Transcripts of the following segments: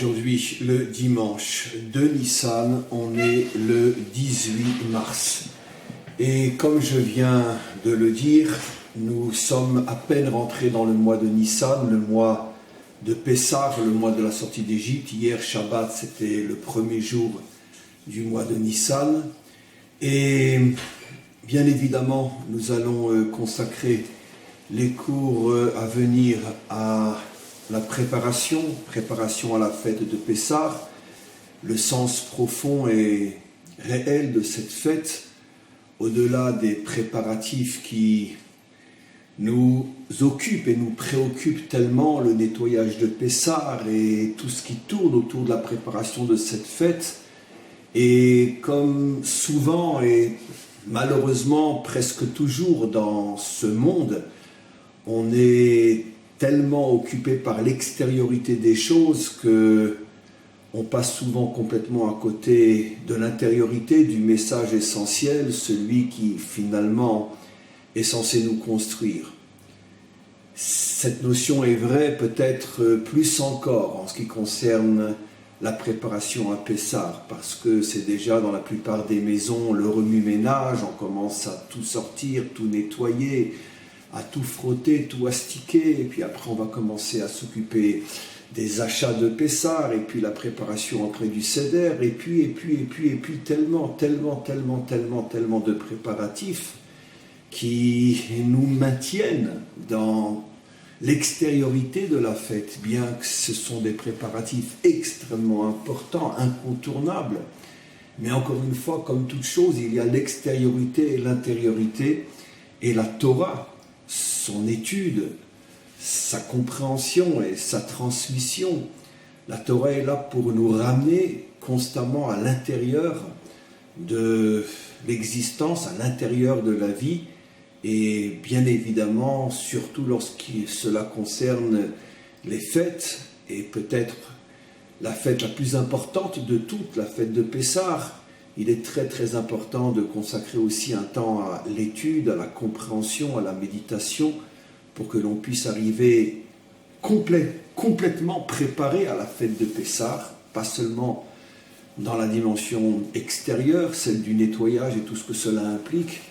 Aujourd'hui, le dimanche de Nissan, on est le 18 mars. Et comme je viens de le dire, nous sommes à peine rentrés dans le mois de Nissan, le mois de Pessah, le mois de la sortie d'Égypte. Hier, Shabbat, c'était le premier jour du mois de Nissan. Et bien évidemment, nous allons consacrer les cours à venir à la préparation à la fête de Pessah, le sens profond et réel de cette fête, au-delà des préparatifs qui nous occupent et nous préoccupent tellement, le nettoyage de Pessah et tout ce qui tourne autour de la préparation de cette fête. Et comme souvent et malheureusement presque toujours dans ce monde, on est tellement occupé par l'extériorité des choses que on passe souvent complètement à côté de l'intériorité du message essentiel, celui qui finalement est censé nous construire. Cette notion est vraie peut-être plus encore en ce qui concerne la préparation à Pessah, parce que c'est déjà dans la plupart des maisons le remue-ménage, on commence à tout sortir, tout nettoyer, à tout frotter, tout astiquer, et puis après on va commencer à s'occuper des achats de Pessah, et puis la préparation auprès du Seder, et puis tellement de préparatifs qui nous maintiennent dans l'extériorité de la fête, bien que ce sont des préparatifs extrêmement importants, incontournables. Mais encore une fois, comme toute chose, il y a l'extériorité et l'intériorité, et la Torah, son étude, sa compréhension et sa transmission. La Torah est là pour nous ramener constamment à l'intérieur de l'existence, à l'intérieur de la vie, et bien évidemment, surtout lorsque cela concerne les fêtes, et peut-être la fête la plus importante de toutes, la fête de Pessah. Il est très important de consacrer aussi un temps à l'étude, à la compréhension, à la méditation, pour que l'on puisse arriver complètement préparé à la fête de Pessah, pas seulement dans la dimension extérieure, celle du nettoyage et tout ce que cela implique,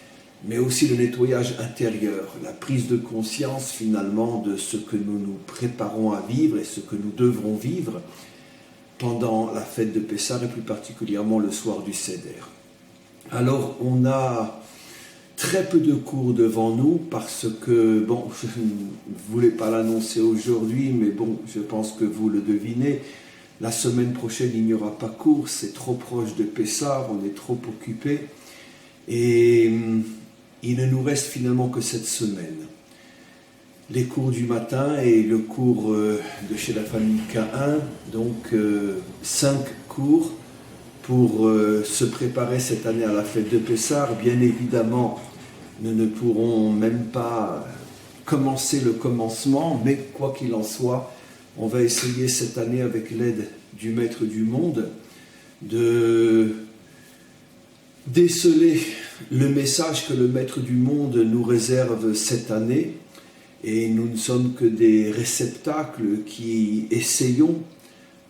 mais aussi le nettoyage intérieur, la prise de conscience finalement de ce que nous nous préparons à vivre et ce que nous devrons vivre pendant la fête de Pessah et plus particulièrement le soir du Seder. Alors on a très peu de cours devant nous parce que, bon, je ne voulais pas l'annoncer aujourd'hui, mais bon, je pense que vous le devinez, la semaine prochaine il n'y aura pas cours, c'est trop proche de Pessah, on est trop occupé et il ne nous reste finalement que cette semaine. Les cours du matin et le cours de chez la famille K1, donc 5 cours pour se préparer cette année à la fête de Pessah. Bien évidemment, nous ne pourrons même pas commencer le commencement, mais quoi qu'il en soit, on va essayer cette année avec l'aide du Maître du Monde de déceler le message que le Maître du Monde nous réserve cette année. Et nous ne sommes que des réceptacles qui essayons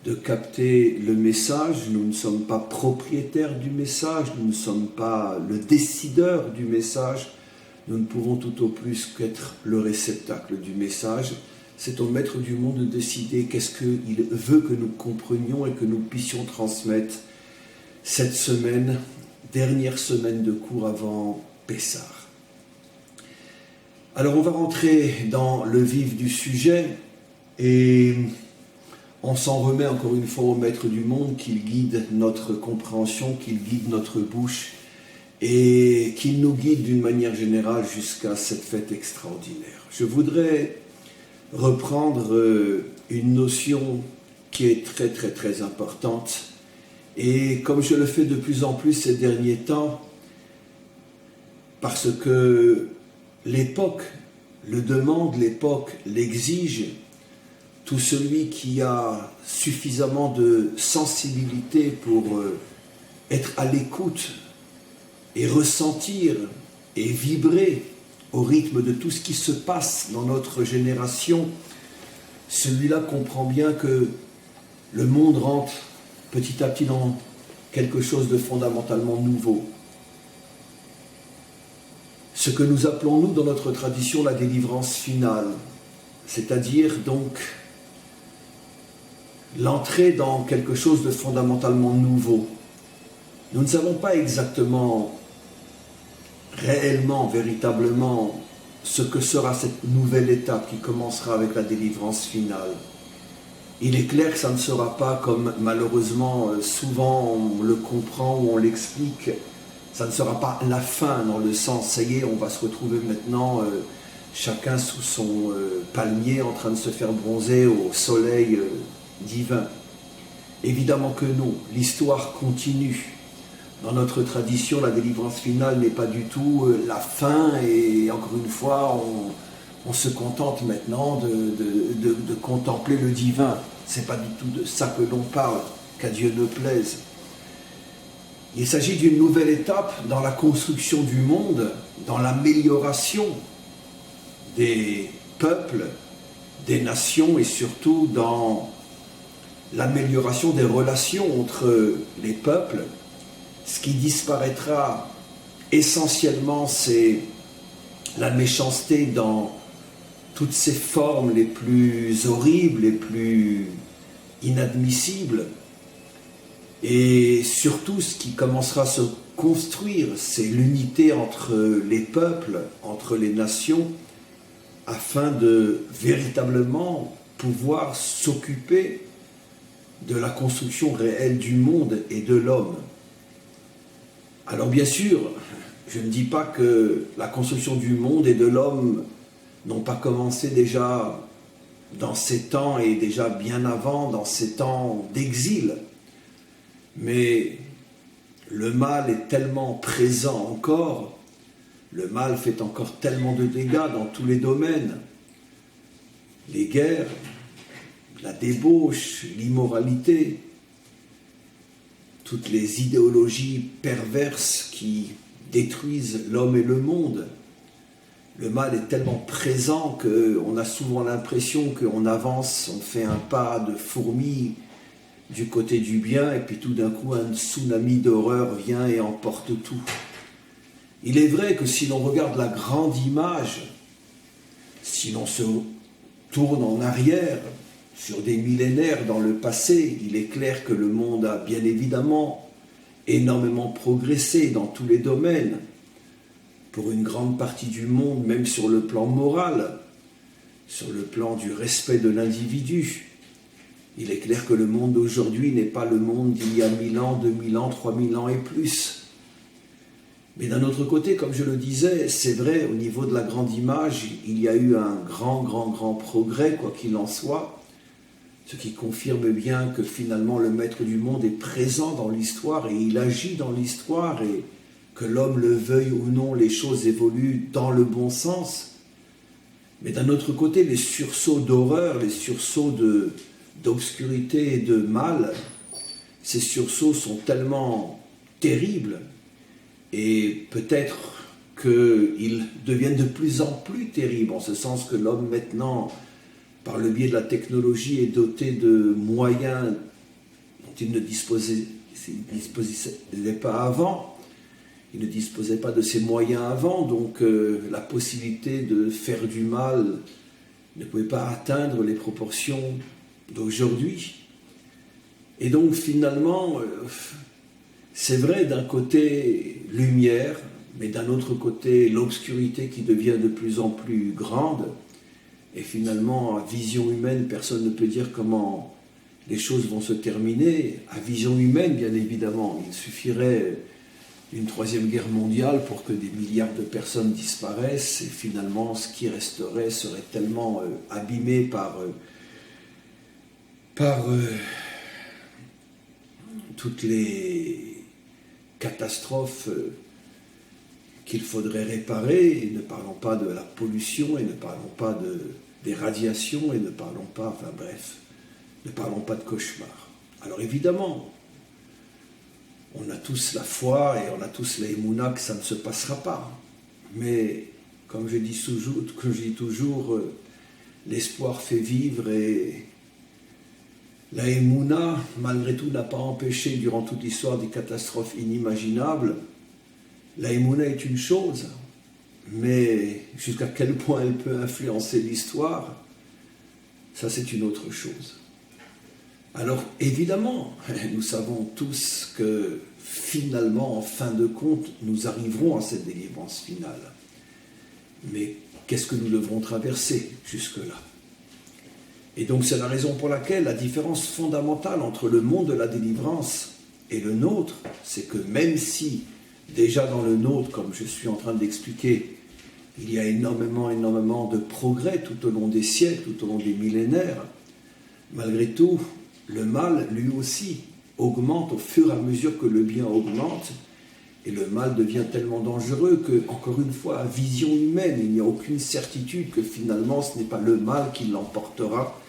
de capter le message. Nous ne sommes pas propriétaires du message, nous ne sommes pas le décideur du message. Nous ne pouvons tout au plus qu'être le réceptacle du message. C'est au Maître du Monde de décider qu'est-ce qu'il veut que nous comprenions et que nous puissions transmettre cette semaine, dernière semaine de cours avant Pessah. Alors on va rentrer dans le vif du sujet et on s'en remet encore une fois au Maître du Monde, qu'il guide notre compréhension, qu'il guide notre bouche et qu'il nous guide d'une manière générale jusqu'à cette fête extraordinaire. Je voudrais reprendre une notion qui est très importante et comme je le fais de plus en plus ces derniers temps, parce que l'époque le demande, l'époque l'exige. Tout celui qui a suffisamment de sensibilité pour être à l'écoute et ressentir et vibrer au rythme de tout ce qui se passe dans notre génération, celui-là comprend bien que le monde rentre petit à petit dans quelque chose de fondamentalement nouveau. Ce que nous appelons, nous, dans notre tradition, la délivrance finale, c'est-à-dire donc l'entrée dans quelque chose de fondamentalement nouveau. Nous ne savons pas exactement, réellement, véritablement, ce que sera cette nouvelle étape qui commencera avec la délivrance finale. Il est clair que ça ne sera pas comme malheureusement souvent on le comprend ou on l'explique, ça ne sera pas la fin dans le sens, ça y est, on va se retrouver maintenant chacun sous son palmier en train de se faire bronzer au soleil divin. Évidemment que non, l'histoire continue. Dans notre tradition, la délivrance finale n'est pas du tout la fin et encore une fois, on se contente maintenant de contempler le divin. Ce n'est pas du tout de ça que l'on parle, qu'à Dieu ne plaise. Il s'agit d'une nouvelle étape dans la construction du monde, dans l'amélioration des peuples, des nations et surtout dans l'amélioration des relations entre les peuples. Ce qui disparaîtra essentiellement, c'est la méchanceté dans toutes ses formes les plus horribles, les plus inadmissibles. Et surtout, ce qui commencera à se construire, c'est l'unité entre les peuples, entre les nations, afin de véritablement pouvoir s'occuper de la construction réelle du monde et de l'homme. Alors bien sûr, je ne dis pas que la construction du monde et de l'homme n'ont pas commencé déjà dans ces temps et déjà bien avant, dans ces temps d'exil. Mais le mal est tellement présent encore, le mal fait encore tellement de dégâts dans tous les domaines. Les guerres, la débauche, l'immoralité, toutes les idéologies perverses qui détruisent l'homme et le monde. Le mal est tellement présent qu'on a souvent l'impression qu'on avance, on fait un pas de fourmi du côté du bien, et puis tout d'un coup un tsunami d'horreur vient et emporte tout. Il est vrai que si l'on regarde la grande image, si l'on se tourne en arrière, sur des millénaires dans le passé, il est clair que le monde a bien évidemment énormément progressé dans tous les domaines. Pour une grande partie du monde, même sur le plan moral, sur le plan du respect de l'individu. Il est clair que le monde d'aujourd'hui n'est pas le monde d'il y a 1000 ans, 2000 ans, 3000 ans et plus. Mais d'un autre côté, comme je le disais, c'est vrai, au niveau de la grande image, il y a eu un grand progrès, quoi qu'il en soit. Ce qui confirme bien que finalement le maître du monde est présent dans l'histoire et il agit dans l'histoire et que l'homme le veuille ou non, les choses évoluent dans le bon sens. Mais d'un autre côté, les sursauts d'horreur, les sursauts d'obscurité et de mal, ces sursauts sont tellement terribles et peut-être qu'ils deviennent de plus en plus terribles, en ce sens que l'homme maintenant, par le biais de la technologie, est doté de moyens dont il ne disposait pas avant. Il ne disposait pas de ces moyens avant, donc la possibilité de faire du mal ne pouvait pas atteindre les proportions d'aujourd'hui. Et donc finalement, c'est vrai d'un côté lumière, mais d'un autre côté l'obscurité qui devient de plus en plus grande. Et finalement, à vision humaine, personne ne peut dire comment les choses vont se terminer. À vision humaine, bien évidemment, il suffirait d'une troisième guerre mondiale pour que des milliards de personnes disparaissent. Et finalement, ce qui resterait serait tellement abîmé par toutes les catastrophes qu'il faudrait réparer, et ne parlons pas de la pollution, et ne parlons pas des radiations, et ne parlons pas, enfin bref, ne parlons pas de cauchemar. Alors évidemment, on a tous la foi et on a tous la émouna que ça ne se passera pas. Mais comme je dis toujours, l'espoir fait vivre et La Emouna, malgré tout, n'a pas empêché, durant toute l'histoire, des catastrophes inimaginables. La Emouna est une chose, mais jusqu'à quel point elle peut influencer l'histoire, ça c'est une autre chose. Alors évidemment, nous savons tous que finalement, en fin de compte, nous arriverons à cette délivrance finale. Mais qu'est-ce que nous devrons traverser jusque-là? Et donc c'est la raison pour laquelle la différence fondamentale entre le monde de la délivrance et le nôtre, c'est que même si déjà dans le nôtre, comme je suis en train d'expliquer, il y a énormément de progrès tout au long des siècles, tout au long des millénaires, malgré tout, le mal, lui aussi, augmente au fur et à mesure que le bien augmente, et le mal devient tellement dangereux que, encore une fois, à vision humaine, il n'y a aucune certitude que finalement ce n'est pas le mal qui l'emportera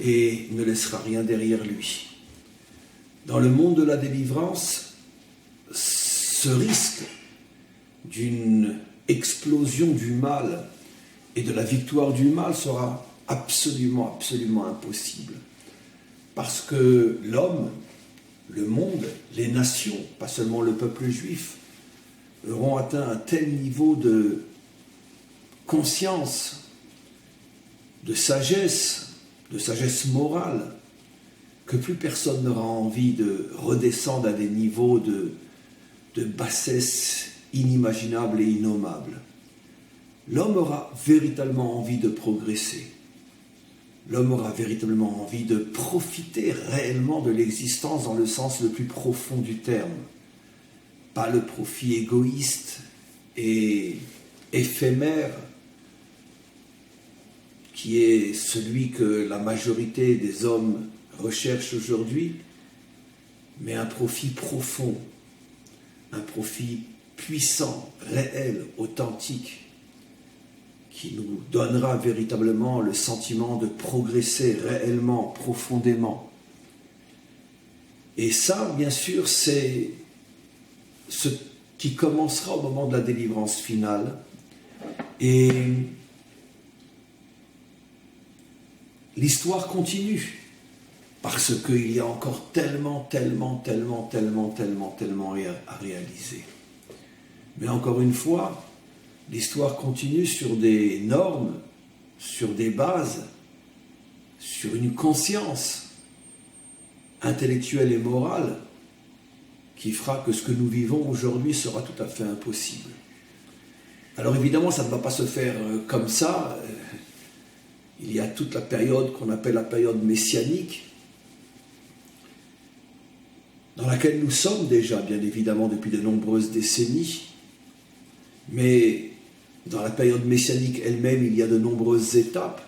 et ne laissera rien derrière lui. Dans le monde de la délivrance, ce risque d'une explosion du mal et de la victoire du mal sera absolument impossible. Parce que l'homme, le monde, les nations, pas seulement le peuple juif, auront atteint un tel niveau de conscience, de sagesse morale, que plus personne n'aura envie de redescendre à des niveaux de bassesse inimaginable et innommable. L'homme aura véritablement envie de progresser. L'homme aura véritablement envie de profiter réellement de l'existence dans le sens le plus profond du terme. Pas le profit égoïste et éphémère qui est celui que la majorité des hommes recherchent aujourd'hui, mais un profit profond, un profit puissant, réel, authentique, qui nous donnera véritablement le sentiment de progresser réellement, profondément. Et ça, bien sûr, c'est ce qui commencera au moment de la délivrance finale. Et l'histoire continue, parce qu'il y a encore tellement à réaliser. Mais encore une fois, l'histoire continue sur des normes, sur des bases, sur une conscience intellectuelle et morale qui fera que ce que nous vivons aujourd'hui sera tout à fait impossible. Alors évidemment, ça ne va pas se faire comme ça. Il y a toute la période qu'on appelle la période messianique, dans laquelle nous sommes déjà, bien évidemment, depuis de nombreuses décennies. Mais dans la période messianique elle-même, il y a de nombreuses étapes.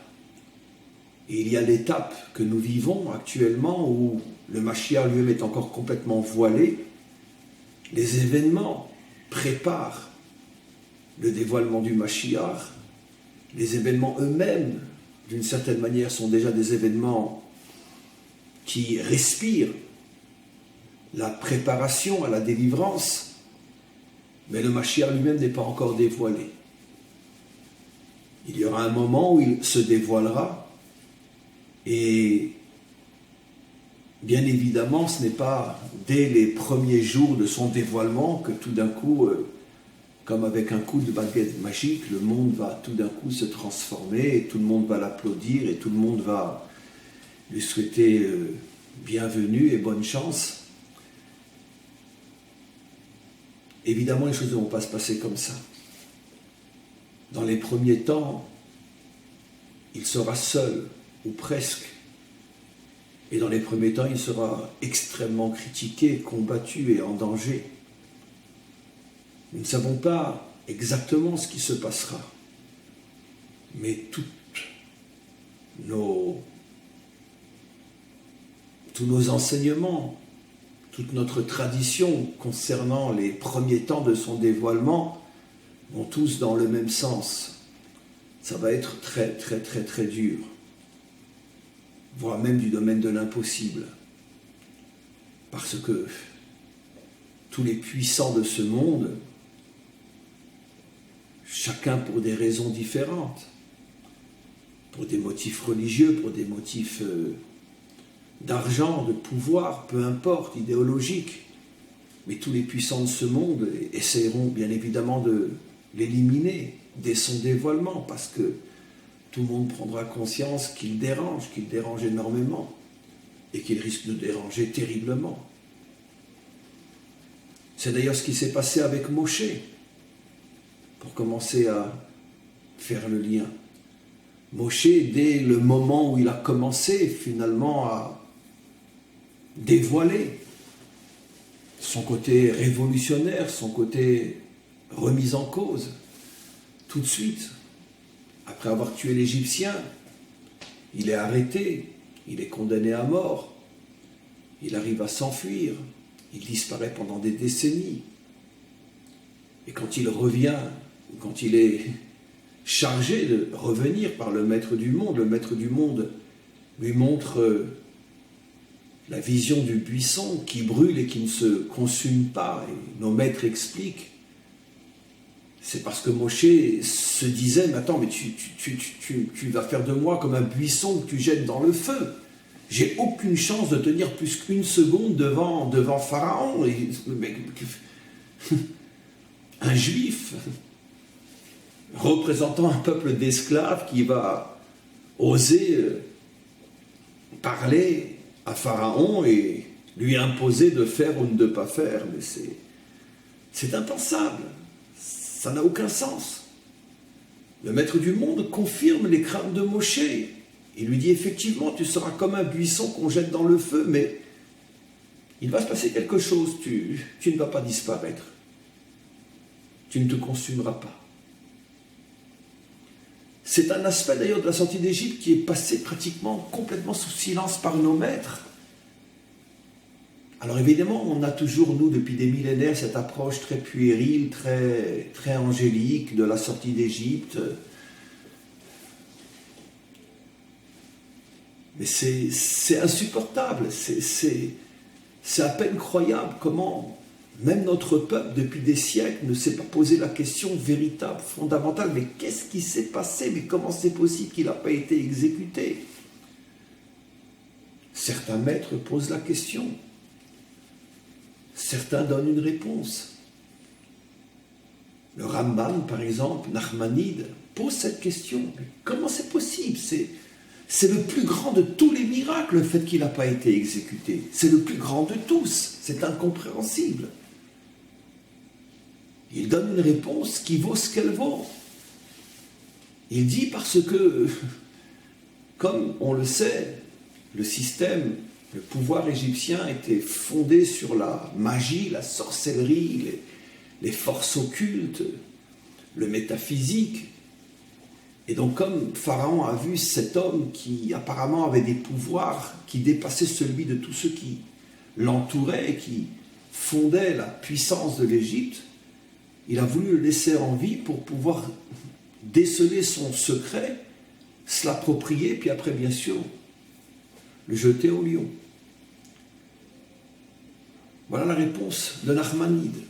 Et il y a l'étape que nous vivons actuellement où le Mashiach lui-même est encore complètement voilé. Les événements préparent le dévoilement du Mashiach. Les événements eux-mêmes, d'une certaine manière, sont déjà des événements qui respirent la préparation à la délivrance. Mais le Mashiach lui-même n'est pas encore dévoilé. Il y aura un moment où il se dévoilera et bien évidemment ce n'est pas dès les premiers jours de son dévoilement que tout d'un coup, comme avec un coup de baguette magique, le monde va tout d'un coup se transformer et tout le monde va l'applaudir et tout le monde va lui souhaiter bienvenue et bonne chance. Évidemment, les choses ne vont pas se passer comme ça. Dans les premiers temps, il sera seul, ou presque. Et dans les premiers temps, il sera extrêmement critiqué, combattu et en danger. Nous ne savons pas exactement ce qui se passera. Mais tous nos enseignements, toute notre tradition concernant les premiers temps de son dévoilement vont tous dans le même sens. Ça va être très dur, voire même du domaine de l'impossible. Parce que tous les puissants de ce monde, chacun pour des raisons différentes, pour des motifs religieux, pour des motifs d'argent, de pouvoir, peu importe, idéologique. Mais tous les puissants de ce monde essaieront bien évidemment de l'éliminer dès son dévoilement, parce que tout le monde prendra conscience qu'il dérange énormément, et qu'il risque de déranger terriblement. C'est d'ailleurs ce qui s'est passé avec Moshe, pour commencer à faire le lien. Moshe, dès le moment où il a commencé finalement à dévoiler son côté révolutionnaire, son côté remise en cause, tout de suite, après avoir tué l'Égyptien, il est arrêté, il est condamné à mort, il arrive à s'enfuir, il disparaît pendant des décennies. Et quand il revient, quand il est chargé de revenir par le maître du monde lui montre la vision du buisson qui brûle et qui ne se consume pas. Et nos maîtres expliquent, c'est parce que Moshe se disait, mais attends, mais tu vas faire de moi comme un buisson que tu jettes dans le feu. J'ai aucune chance de tenir plus qu'une seconde devant Pharaon. Un juif représentant un peuple d'esclaves qui va oser parler à Pharaon et lui imposer de faire ou de ne pas faire, mais c'est impensable, ça n'a aucun sens. Le maître du monde confirme les craintes de Moshe. Il lui dit effectivement, tu seras comme un buisson qu'on jette dans le feu, mais il va se passer quelque chose, tu ne vas pas disparaître, tu ne te consumeras pas. C'est un aspect d'ailleurs de la sortie d'Égypte qui est passé pratiquement complètement sous silence par nos maîtres. Alors évidemment, on a toujours, nous, depuis des millénaires, cette approche très puérile, très angélique de la sortie d'Égypte. Mais c'est insupportable, c'est à peine croyable comment même notre peuple, depuis des siècles, ne s'est pas posé la question véritable, fondamentale. Mais qu'est-ce qui s'est passé? Mais comment c'est possible qu'il n'a pas été exécuté? Certains maîtres posent la question. Certains donnent une réponse. Le Ramban, par exemple, Nachmanide, pose cette question. Mais comment c'est possible? C'est le plus grand de tous les miracles, le fait qu'il n'a pas été exécuté. C'est le plus grand de tous. C'est incompréhensible. Il donne une réponse qui vaut ce qu'elle vaut. Il dit parce que, comme on le sait, le système, le pouvoir égyptien était fondé sur la magie, la sorcellerie, les forces occultes, le métaphysique. Et donc comme Pharaon a vu cet homme qui apparemment avait des pouvoirs qui dépassaient celui de tous ceux qui l'entouraient et qui fondaient la puissance de l'Égypte, il a voulu le laisser en vie pour pouvoir déceler son secret, se l'approprier, puis après, bien sûr, le jeter au lion. Voilà la réponse de Nachmanide.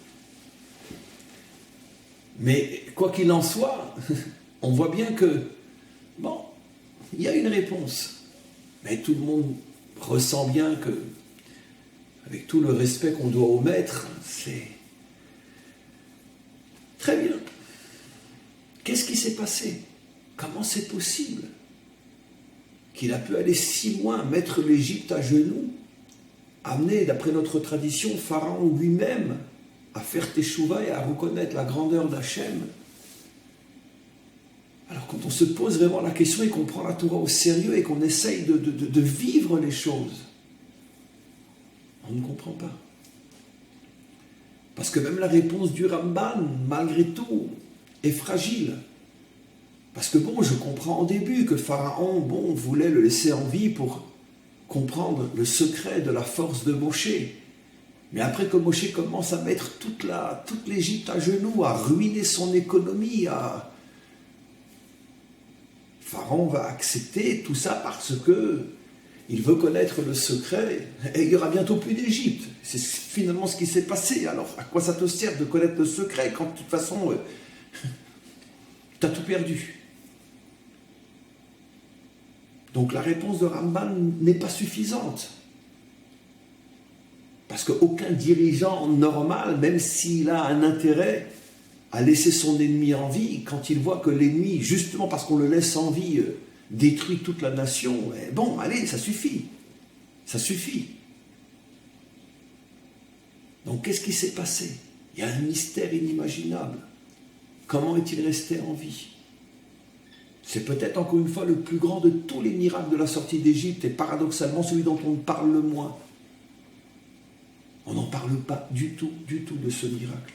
Mais quoi qu'il en soit, on voit bien que, bon, il y a une réponse. Mais tout le monde ressent bien que, avec tout le respect qu'on doit au maître, c'est très bien. Qu'est-ce qui s'est passé? Comment c'est possible qu'il a pu aller si loin, mettre l'Égypte à genoux, amener, d'après notre tradition, Pharaon lui-même à faire teshuva et à reconnaître la grandeur d'Hachem? Alors quand on se pose vraiment la question et qu'on prend la Torah au sérieux et qu'on essaye de vivre les choses, on ne comprend pas. Parce que même la réponse du Ramban, malgré tout, est fragile. Parce que bon, je comprends au début que Pharaon, voulait le laisser en vie pour comprendre le secret de la force de Moshe. Mais après que Moshe commence à mettre toute l'Égypte à genoux, à ruiner son économie, Pharaon va accepter tout ça parce que il veut connaître le secret, et il n'y aura bientôt plus d'Égypte. C'est finalement ce qui s'est passé. Alors, à quoi ça te sert de connaître le secret quand, de toute façon, tu as tout perdu? Donc, la réponse de Ramban n'est pas suffisante. Parce qu'aucun dirigeant normal, même s'il a un intérêt à laisser son ennemi en vie, quand il voit que l'ennemi, justement parce qu'on le laisse en vie, détruit toute la nation, bon, allez, ça suffit. Ça suffit. Donc qu'est-ce qui s'est passé? Il y a un mystère inimaginable. Comment est-il resté en vie? C'est peut-être encore une fois le plus grand de tous les miracles de la sortie d'Égypte et paradoxalement celui dont on parle le moins. On n'en parle pas du tout de ce miracle.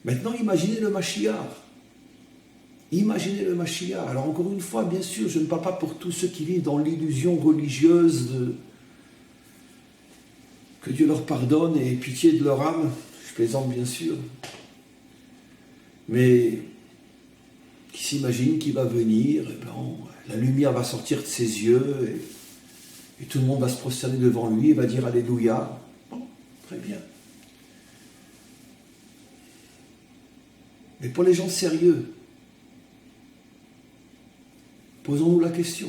Maintenant, imaginez le Mashiach. Imaginez le Mashiach. Alors encore une fois, bien sûr, je ne parle pas pour tous ceux qui vivent dans l'illusion religieuse que Dieu leur pardonne et ait pitié de leur âme. Je plaisante bien sûr. Mais qui s'imagine qu'il va venir, et ben, la lumière va sortir de ses yeux et tout le monde va se prosterner devant lui et va dire Alléluia. Bon, très bien. Mais pour les gens sérieux, posons-nous la question.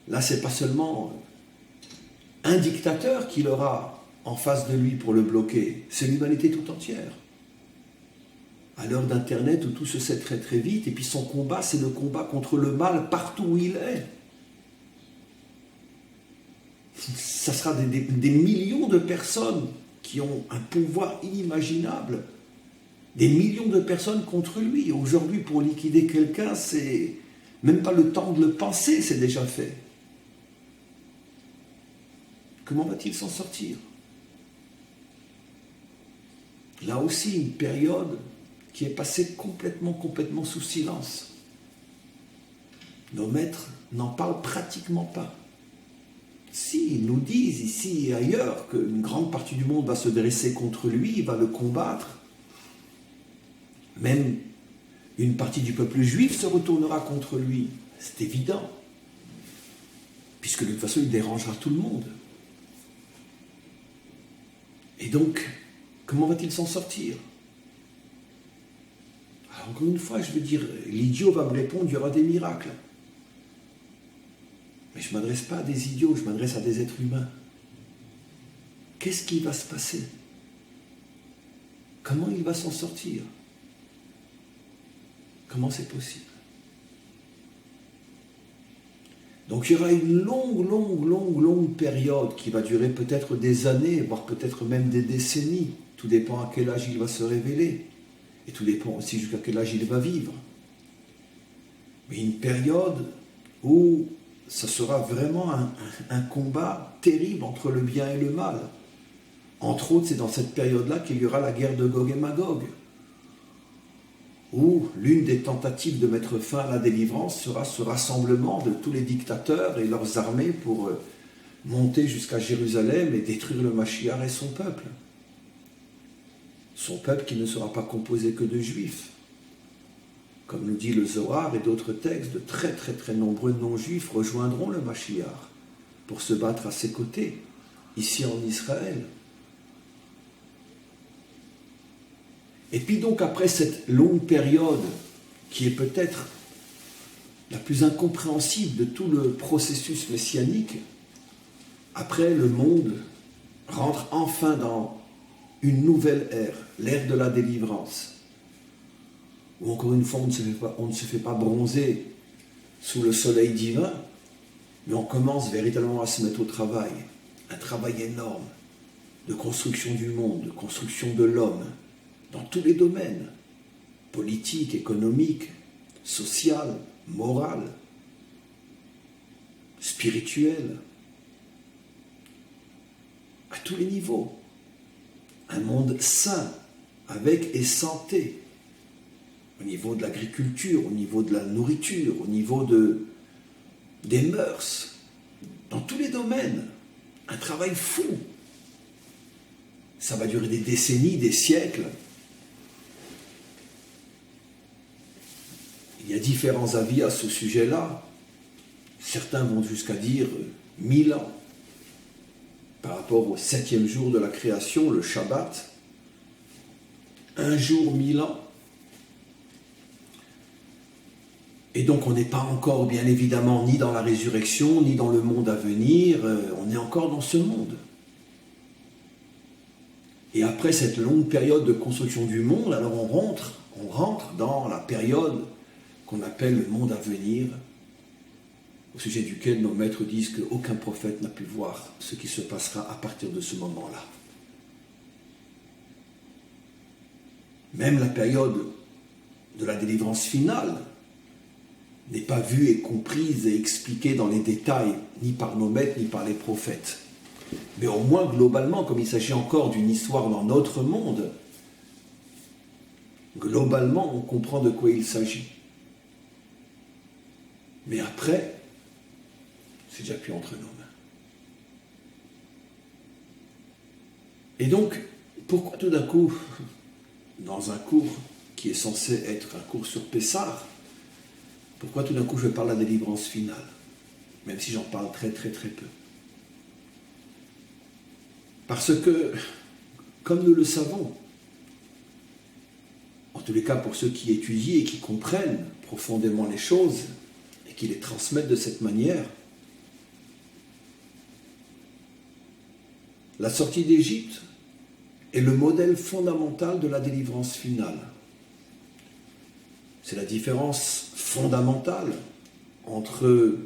Là, c'est pas seulement un dictateur qu'il aura en face de lui pour le bloquer, c'est l'humanité tout entière. À l'heure d'Internet où tout se sait très très vite, et puis son combat, c'est le combat contre le mal partout où il est. Ça sera des millions de personnes qui ont un pouvoir inimaginable. Des millions de personnes contre lui. Aujourd'hui, pour liquider quelqu'un, c'est même pas le temps de le penser, c'est déjà fait. Comment va-t-il s'en sortir? Là aussi, une période qui est passée complètement sous silence. Nos maîtres n'en parlent pratiquement pas. Si, ils nous disent ici et ailleurs qu'une grande partie du monde va se dresser contre lui, va le combattre. Même une partie du peuple juif se retournera contre lui. C'est évident. Puisque de toute façon, il dérangera tout le monde. Et donc, comment va-t-il s'en sortir? Alors, encore une fois, je veux dire, l'idiot va me répondre, il y aura des miracles. Mais je ne m'adresse pas à des idiots, je m'adresse à des êtres humains. Qu'est-ce qui va se passer? Comment il va s'en sortir? Comment c'est possible? Donc il y aura une longue période qui va durer peut-être des années, voire peut-être même des décennies. Tout dépend à quel âge il va se révéler. Et tout dépend aussi jusqu'à quel âge il va vivre. Mais une période où ça sera vraiment un combat terrible entre le bien et le mal. Entre autres, c'est dans cette période-là qu'il y aura la guerre de Gog et Magog, où l'une des tentatives de mettre fin à la délivrance sera ce rassemblement de tous les dictateurs et leurs armées pour monter jusqu'à Jérusalem et détruire le Mashiach et son peuple. Son peuple qui ne sera pas composé que de juifs. Comme nous dit le Zohar et d'autres textes, de très nombreux non-juifs rejoindront le Mashiach pour se battre à ses côtés, ici en Israël. Et puis donc après cette longue période, qui est peut-être la plus incompréhensible de tout le processus messianique, après le monde rentre enfin dans une nouvelle ère, l'ère de la délivrance, où encore une fois on ne se fait pas bronzer sous le soleil divin, mais on commence véritablement à se mettre au travail, un travail énorme de construction du monde, de construction de l'homme, dans tous les domaines, politique, économique, social, moral, spirituel, à tous les niveaux. Un monde sain, avec et santé, au niveau de l'agriculture, au niveau de la nourriture, au niveau des mœurs, dans tous les domaines, un travail fou. Ça va durer des décennies, des siècles. Il y a différents avis à ce sujet-là. Certains vont jusqu'à dire 1000 ans. Par rapport au 7e jour de la création, le Shabbat. Un jour, 1000 ans. Et donc on n'est pas encore, bien évidemment, ni dans la résurrection, ni dans le monde à venir, on est encore dans ce monde. Et après cette longue période de construction du monde, alors on rentre dans la période qu'on appelle le monde à venir, au sujet duquel nos maîtres disent qu'aucun prophète n'a pu voir ce qui se passera à partir de ce moment-là. Même la période de la délivrance finale n'est pas vue et comprise et expliquée dans les détails, ni par nos maîtres, ni par les prophètes. Mais au moins, globalement, comme il s'agit encore d'une histoire dans notre monde, globalement, on comprend de quoi il s'agit. Mais après, c'est déjà plus entre nos mains. Et donc, pourquoi tout d'un coup, dans un cours qui est censé être un cours sur Pessah, pourquoi tout d'un coup je parle de la délivrance finale, même si j'en parle très très très peu? Parce que, comme nous le savons, en tous les cas pour ceux qui étudient et qui comprennent profondément les choses et qui les transmettent de cette manière, la sortie d'Égypte est le modèle fondamental de la délivrance finale. C'est la différence fondamentale entre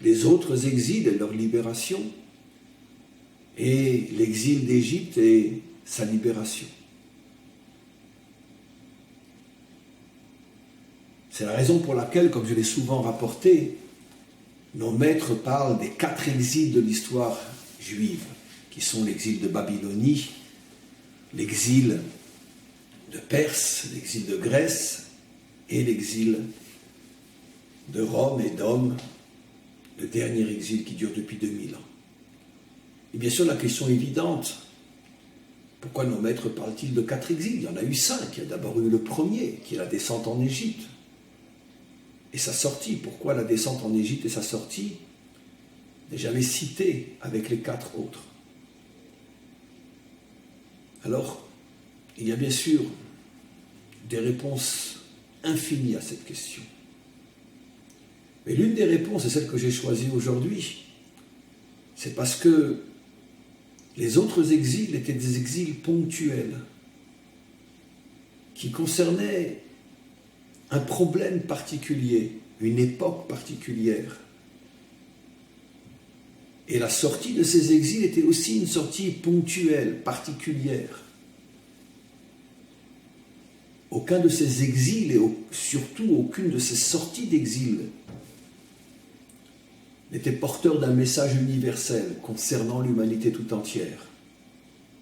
les autres exils et leur libération et l'exil d'Égypte et sa libération. C'est la raison pour laquelle, comme je l'ai souvent rapporté, nos maîtres parlent des 4 exils de l'histoire juive, qui sont l'exil de Babylonie, l'exil de Perse, l'exil de Grèce et l'exil de Rome et d'Homme, le dernier exil qui dure depuis 2000 ans. Et bien sûr, la question évidente, pourquoi nos maîtres parlent-ils de 4 exils? Il y en a eu 5. Il y a d'abord eu le premier, qui est la descente en Égypte. Et sa sortie, pourquoi la descente en Égypte et sa sortie n'est jamais citée avec les 4 autres? Alors, il y a bien sûr des réponses infinies à cette question. Mais l'une des réponses, et celle que j'ai choisie aujourd'hui, c'est parce que les autres exils étaient des exils ponctuels qui concernaient un problème particulier, une époque particulière. Et la sortie de ces exils était aussi une sortie ponctuelle, particulière. Aucun de ces exils, et surtout aucune de ces sorties d'exil, n'était porteur d'un message universel concernant l'humanité tout entière,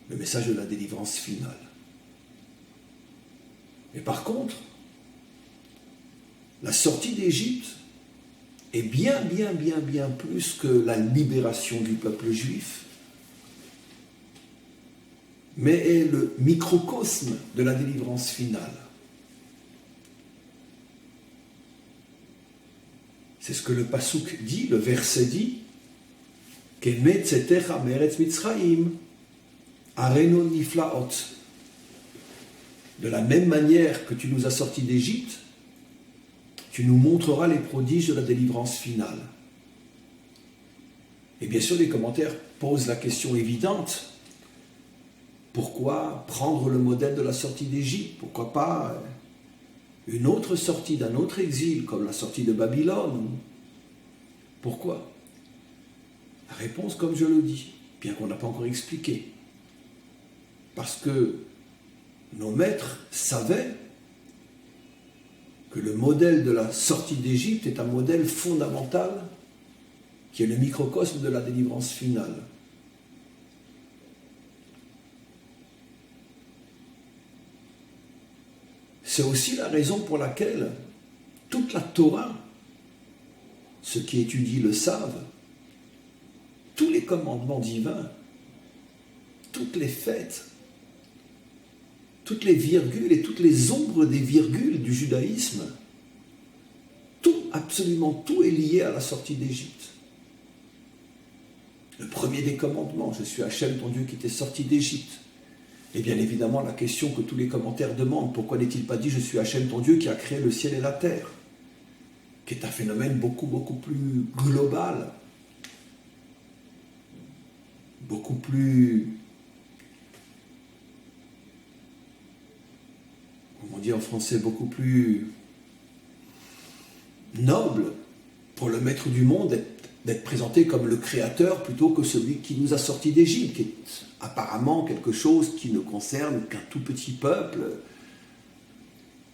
le message de la délivrance finale. Mais par contre, la sortie d'Égypte est bien plus que la libération du peuple juif, mais est le microcosme de la délivrance finale. C'est ce que le Passouk dit, le verset dit, Kemet tzetecha meretz Mitzrayim, areno niflaot. De la même manière que tu nous as sortis d'Égypte, tu nous montreras les prodiges de la délivrance finale. Et bien sûr, les commentaires posent la question évidente, pourquoi prendre le modèle de la sortie d'Égypte? Pourquoi pas une autre sortie d'un autre exil, comme la sortie de Babylone? Pourquoi? La réponse, comme je le dis, bien qu'on n'a pas encore expliqué. Parce que nos maîtres savaient que le modèle de la sortie d'Égypte est un modèle fondamental qui est le microcosme de la délivrance finale. C'est aussi la raison pour laquelle toute la Torah, ceux qui étudient le savent, tous les commandements divins, toutes les fêtes, toutes les virgules et toutes les ombres des virgules du judaïsme, tout, absolument tout est lié à la sortie d'Égypte. Le premier des commandements, je suis Hachem, ton Dieu qui t'est sorti d'Égypte. Et bien évidemment, la question que tous les commentaires demandent, pourquoi n'est-il pas dit je suis Hachem, ton Dieu qui a créé le ciel et la terre? qui est un phénomène beaucoup plus global, beaucoup plus, comment on dit en français, beaucoup plus noble pour le maître du monde d'être présenté comme le créateur plutôt que celui qui nous a sortis d'Égypte, qui est apparemment quelque chose qui ne concerne qu'un tout petit peuple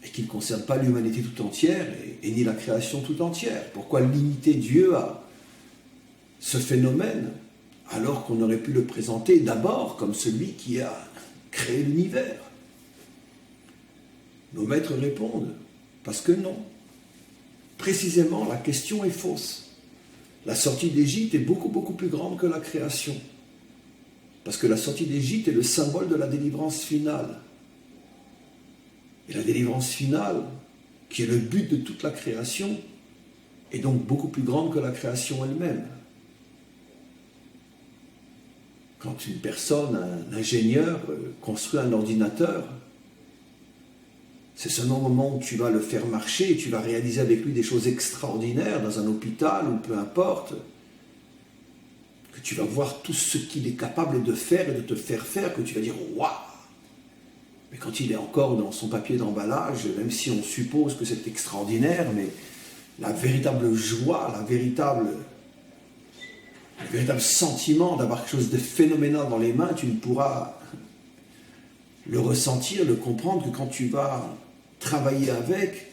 et qui ne concerne pas l'humanité tout entière et ni la création tout entière. Pourquoi limiter Dieu à ce phénomène alors qu'on aurait pu le présenter d'abord comme celui qui a créé l'univers? Nos maîtres répondent, parce que non. Précisément, la question est fausse. La sortie d'Égypte est beaucoup plus grande que la création. Parce que la sortie d'Égypte est le symbole de la délivrance finale. Et la délivrance finale, qui est le but de toute la création, est donc beaucoup plus grande que la création elle-même. Quand une personne, un ingénieur, construit un ordinateur, c'est seulement au moment où tu vas le faire marcher et tu vas réaliser avec lui des choses extraordinaires dans un hôpital ou peu importe, que tu vas voir tout ce qu'il est capable de faire et de te faire faire, que tu vas dire « Waouh !» Mais quand il est encore dans son papier d'emballage, même si on suppose que c'est extraordinaire, mais la véritable joie, le véritable sentiment d'avoir quelque chose de phénoménal dans les mains, tu ne pourras le ressentir, le comprendre que quand tu vas travailler avec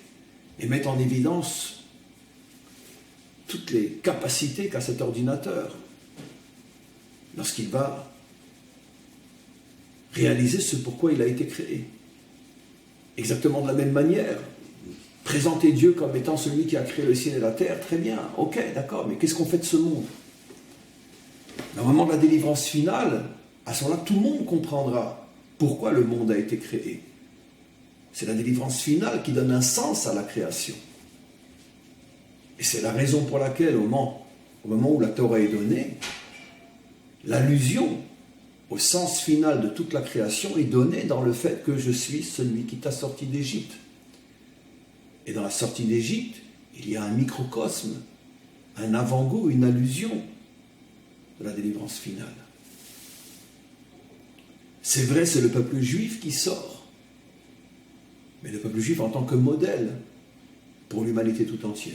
et mettre en évidence toutes les capacités qu'a cet ordinateur lorsqu'il va réaliser ce pourquoi il a été créé. Exactement de la même manière, présenter Dieu comme étant celui qui a créé le ciel et la terre, très bien, ok, d'accord, mais qu'est-ce qu'on fait de ce monde? Au moment de la délivrance finale, à ce moment-là, tout le monde comprendra pourquoi le monde a été créé. C'est la délivrance finale qui donne un sens à la création. Et c'est la raison pour laquelle, au moment où la Torah est donnée, l'allusion au sens final de toute la création est donnée dans le fait que je suis celui qui t'a sorti d'Égypte. Et dans la sortie d'Égypte, il y a un microcosme, un avant-goût, une allusion de la délivrance finale. C'est vrai, c'est le peuple juif qui sort, mais le peuple juif en tant que modèle pour l'humanité tout entière.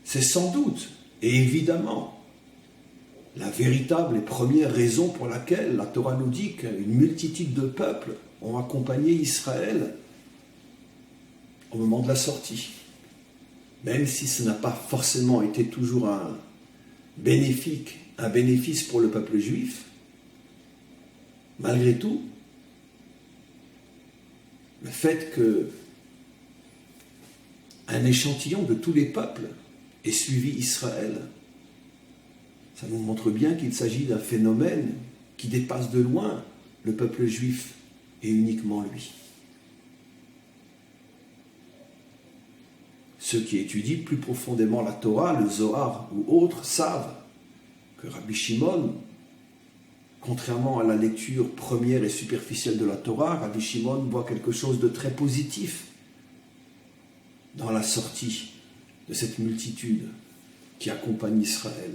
C'est sans doute, et évidemment, la véritable et première raison pour laquelle la Torah nous dit qu'une multitude de peuples ont accompagné Israël au moment de la sortie. Même si ce n'a pas forcément été toujours un bénéfice pour le peuple juif, malgré tout, le fait qu'un échantillon de tous les peuples ait suivi Israël, ça nous montre bien qu'il s'agit d'un phénomène qui dépasse de loin le peuple juif et uniquement lui. Ceux qui étudient plus profondément la Torah, le Zohar ou autres, savent que Rabbi Shimon, contrairement à la lecture première et superficielle de la Torah, Rabbi Shimon voit quelque chose de très positif dans la sortie de cette multitude qui accompagne Israël.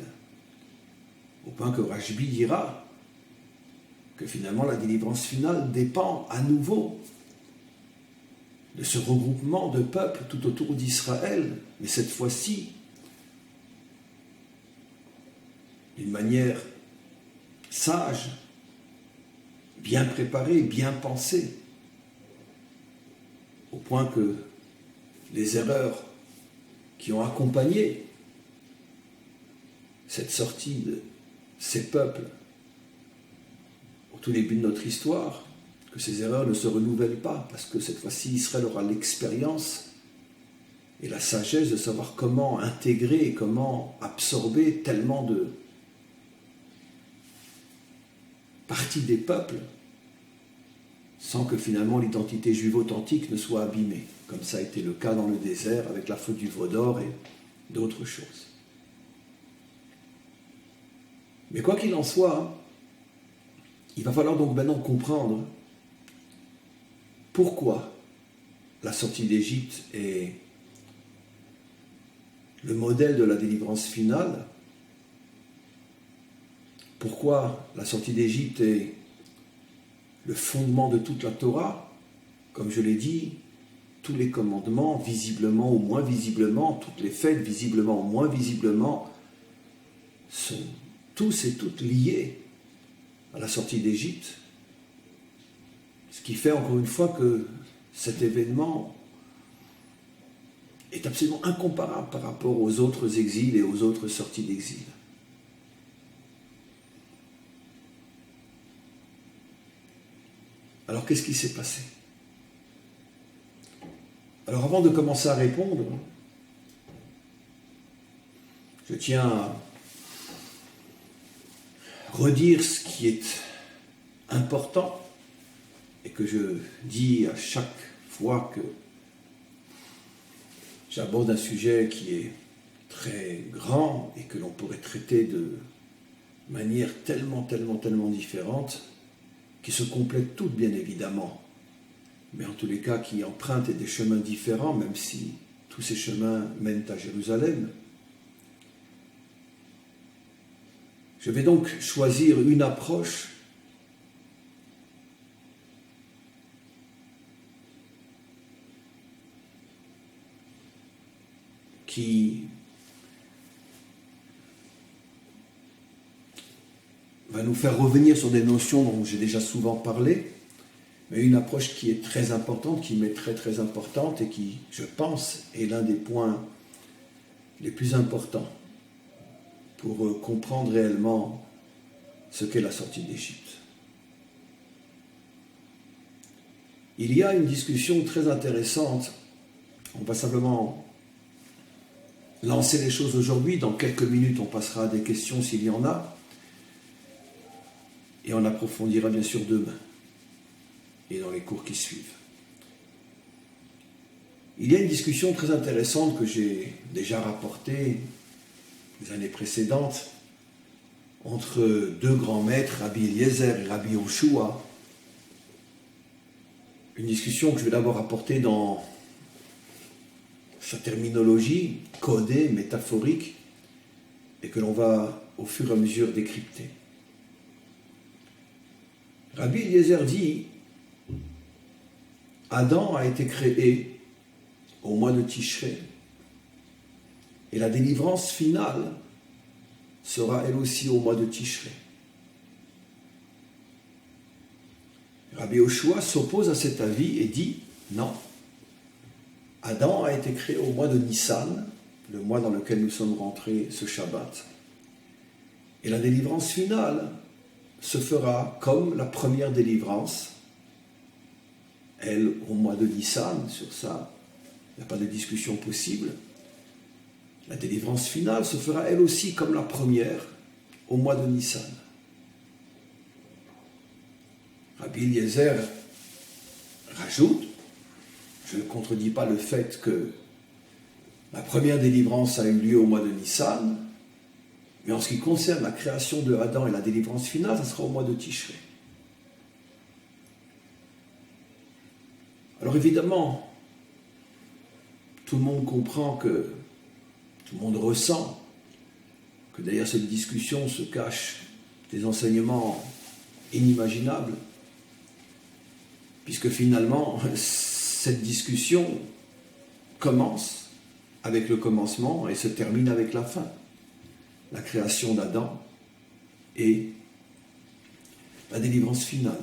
Au point que Rashbi dira que finalement la délivrance finale dépend à nouveau de ce regroupement de peuples tout autour d'Israël, mais cette fois-ci d'une manière sage, bien préparée, bien pensée, au point que les erreurs qui ont accompagné cette sortie de ces peuples au tout début de notre histoire, que ces erreurs ne se renouvellent pas, parce que cette fois-ci Israël aura l'expérience et la sagesse de savoir comment intégrer et comment absorber tellement de partie des peuples sans que finalement l'identité juive authentique ne soit abîmée, comme ça a été le cas dans le désert avec la faute du veau d'or et d'autres choses. Mais quoi qu'il en soit, il va falloir donc maintenant comprendre pourquoi la sortie d'Égypte est le modèle de la délivrance finale, pourquoi la sortie d'Égypte est le fondement de toute la Torah, comme je l'ai dit, tous les commandements, visiblement ou moins visiblement, toutes les fêtes, visiblement ou moins visiblement, sont tous et toutes liés à la sortie d'Égypte. Ce qui fait encore une fois que cet événement est absolument incomparable par rapport aux autres exils et aux autres sorties d'exil. Alors qu'est-ce qui s'est passé? Alors avant de commencer à répondre, je tiens à redire ce qui est important et que je dis à chaque fois que j'aborde un sujet qui est très grand et que l'on pourrait traiter de manière tellement différente, qui se complètent toutes bien évidemment, mais en tous les cas qui empruntent des chemins différents, même si tous ces chemins mènent à Jérusalem. Je vais donc choisir une approche qui va nous faire revenir sur des notions dont j'ai déjà souvent parlé, mais une approche qui est très importante, qui m'est très importante et qui, je pense, est l'un des points les plus importants pour comprendre réellement ce qu'est la sortie d'Égypte. Il y a une discussion très intéressante, on va simplement lancer les choses aujourd'hui, dans quelques minutes on passera à des questions s'il y en a, et on approfondira bien sûr demain et dans les cours qui suivent. Il y a une discussion très intéressante que j'ai déjà rapportée les années précédentes entre deux grands maîtres, Rabbi Eliezer et Rabbi Yoshua. Une discussion que je vais d'abord apporter dans sa terminologie codée, métaphorique, et que l'on va au fur et à mesure décrypter. Rabbi Eliezer dit « Adam a été créé au mois de Tishré, et la délivrance finale sera elle aussi au mois de Tishré. » Rabbi Yoshua s'oppose à cet avis et dit « Non, Adam a été créé au mois de Nissan, le mois dans lequel nous sommes rentrés ce Shabbat, et la délivrance finale se fera comme la première délivrance, elle au mois de Nissan, sur ça, il n'y a pas de discussion possible. La délivrance finale se fera elle aussi comme la première, au mois de Nissan. Rabbi Eliezer rajoute, je ne contredis pas le fait que la première délivrance a eu lieu au mois de Nissan, mais en ce qui concerne la création de Adam et la délivrance finale, ça sera au mois de Tishré. Alors évidemment, tout le monde comprend que, tout le monde ressent que derrière cette discussion se cachent des enseignements inimaginables, puisque finalement, cette discussion commence avec le commencement et se termine avec la fin. La création d'Adam et la délivrance finale.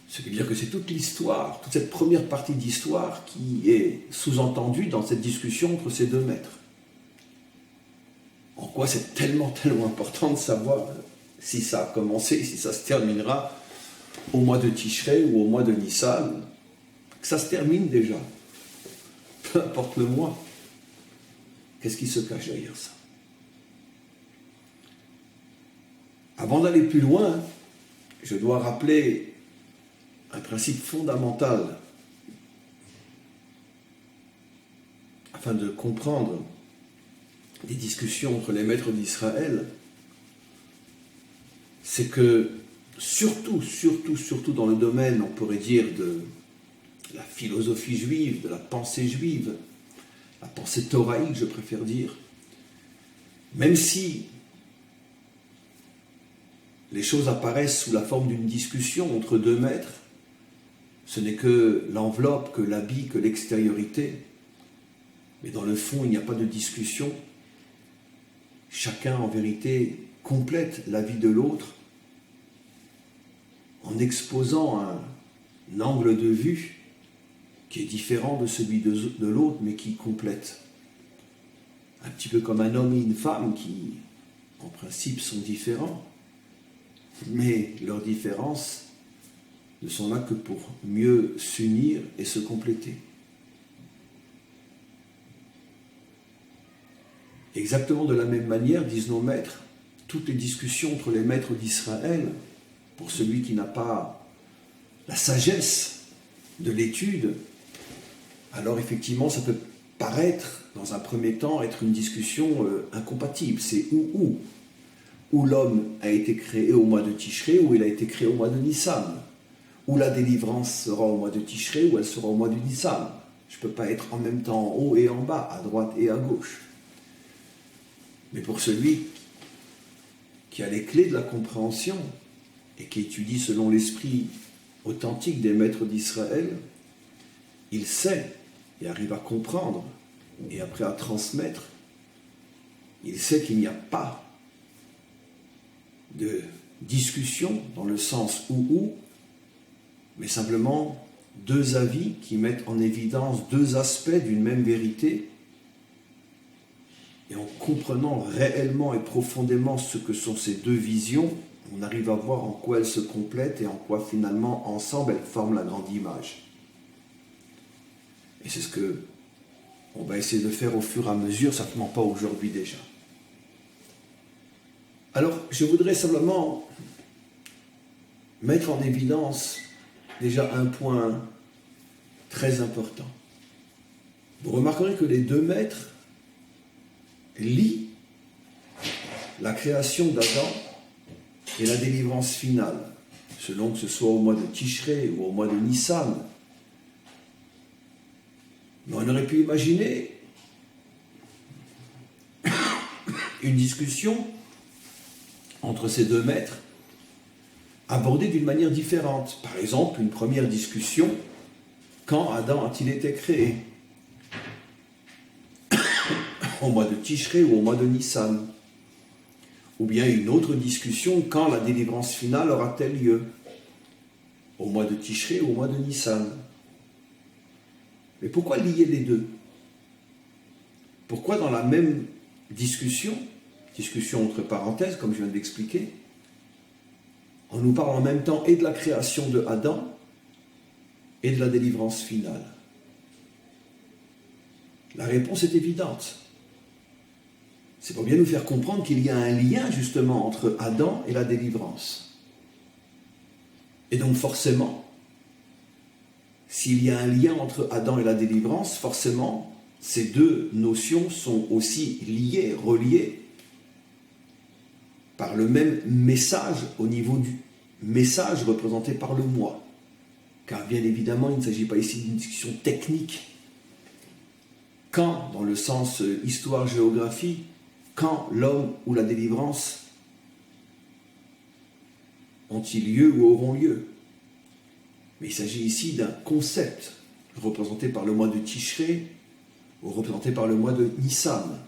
Ce qui veut dire que c'est toute l'histoire, toute cette première partie d'histoire qui est sous-entendue dans cette discussion entre ces deux maîtres. En quoi c'est tellement important de savoir si ça a commencé, si ça se terminera au mois de Tishré ou au mois de Nissan, que ça se termine déjà. Peu importe le mois. Qu'est-ce qui se cache derrière ça? Avant d'aller plus loin, je dois rappeler un principe fondamental afin de comprendre les discussions entre les maîtres d'Israël, c'est que surtout dans le domaine, on pourrait dire, de la philosophie juive, de la pensée juive, la pensée thoraïque, je préfère dire, même si les choses apparaissent sous la forme d'une discussion entre deux maîtres, ce n'est que l'enveloppe, que l'habit, que l'extériorité, mais dans le fond, il n'y a pas de discussion. Chacun, en vérité, complète la vie de l'autre en exposant un angle de vue qui est différent de celui de l'autre, mais qui complète. Un petit peu comme un homme et une femme qui, en principe, sont différents, mais leurs différences ne sont là que pour mieux s'unir et se compléter. Exactement de la même manière, disent nos maîtres, toutes les discussions entre les maîtres d'Israël, pour celui qui n'a pas la sagesse de l'étude, alors effectivement ça peut paraître dans un premier temps être une discussion incompatible. C'est où l'homme a été créé au mois de Tishré, ou il a été créé au mois de Nissan, où la délivrance sera au mois de Tishré, ou elle sera au mois de Nissan. Je ne peux pas être en même temps en haut et en bas, à droite et à gauche. Mais pour celui qui a les clés de la compréhension et qui étudie selon l'esprit authentique des maîtres d'Israël, il sait et arrive à comprendre et après à transmettre, il sait qu'il n'y a pas de discussion dans le sens où, mais simplement deux avis qui mettent en évidence deux aspects d'une même vérité. Et en comprenant réellement et profondément ce que sont ces deux visions, on arrive à voir en quoi elles se complètent et en quoi finalement, ensemble, elles forment la grande image. Et c'est ce que on va essayer de faire au fur et à mesure, certainement pas aujourd'hui déjà. Alors, je voudrais simplement mettre en évidence déjà un point très important. Vous remarquerez que les deux maîtres lient la création d'Adam et la délivrance finale, selon que ce soit au mois de Tishré ou au mois de Nissan. Mais on aurait pu imaginer une discussion entre ces deux maîtres abordée d'une manière différente. Par exemple, une première discussion, quand Adam a-t-il été créé ? Au mois de Tishré ou au mois de Nissan. Ou bien une autre discussion, quand la délivrance finale aura-t-elle lieu ? Au mois de Tishré ou au mois de Nissan. Mais pourquoi lier les deux ? Pourquoi dans la même discussion entre parenthèses, comme je viens de l'expliquer, on nous parle en même temps et de la création de Adam et de la délivrance finale ? La réponse est évidente. C'est pour bien nous faire comprendre qu'il y a un lien justement entre Adam et la délivrance. Et donc forcément, s'il y a un lien entre Adam et la délivrance, forcément, ces deux notions sont aussi liées, reliées, par le même message au niveau du message représenté par le moi. Car bien évidemment, il ne s'agit pas ici d'une discussion technique. Quand, dans le sens histoire-géographie, quand l'homme ou la délivrance ont-ils lieu ou auront lieu ? Mais il s'agit ici d'un concept représenté par le mois de Tishré ou représenté par le mois de Nissan.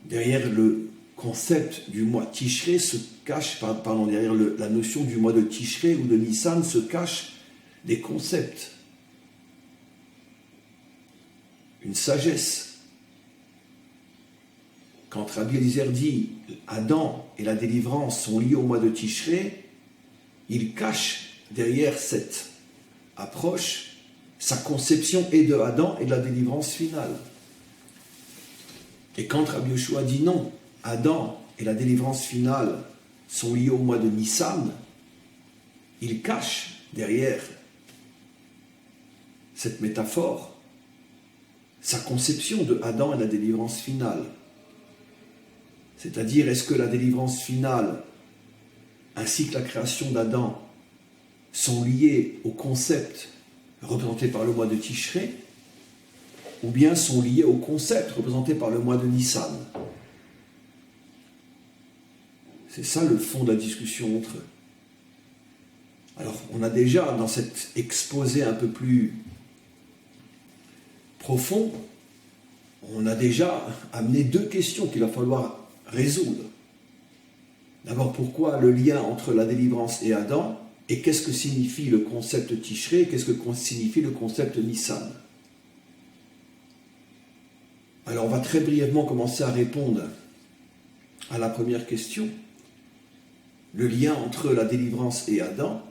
Derrière le concept du mois Tishré se cache, derrière la notion du mois de Tishré ou de Nissan se cachent des concepts, une sagesse. Quand Rabbi Eliezer dit Adam et la délivrance sont liés au mois de Tishré, il cache derrière cette approche sa conception et de Adam et de la délivrance finale. Et quand Rabbi Yoshua dit non, Adam et la délivrance finale sont liés au mois de Nissan, il cache derrière cette métaphore sa conception de Adam et la délivrance finale. C'est-à-dire, est-ce que la délivrance finale, ainsi que la création d'Adam, sont liées au concept représenté par le mois de Tishré, ou bien sont liées au concept représenté par le mois de Nissan. C'est ça le fond de la discussion entre eux. Alors, on a déjà, dans cet exposé un peu plus profond, on a déjà amené deux questions qu'il va falloir résoudre. D'abord, pourquoi le lien entre la délivrance et Adam, et qu'est-ce que signifie le concept Tishré, et qu'est-ce que signifie le concept Nissan. Alors, on va très brièvement commencer à répondre à la première question. Le lien entre la délivrance et Adam,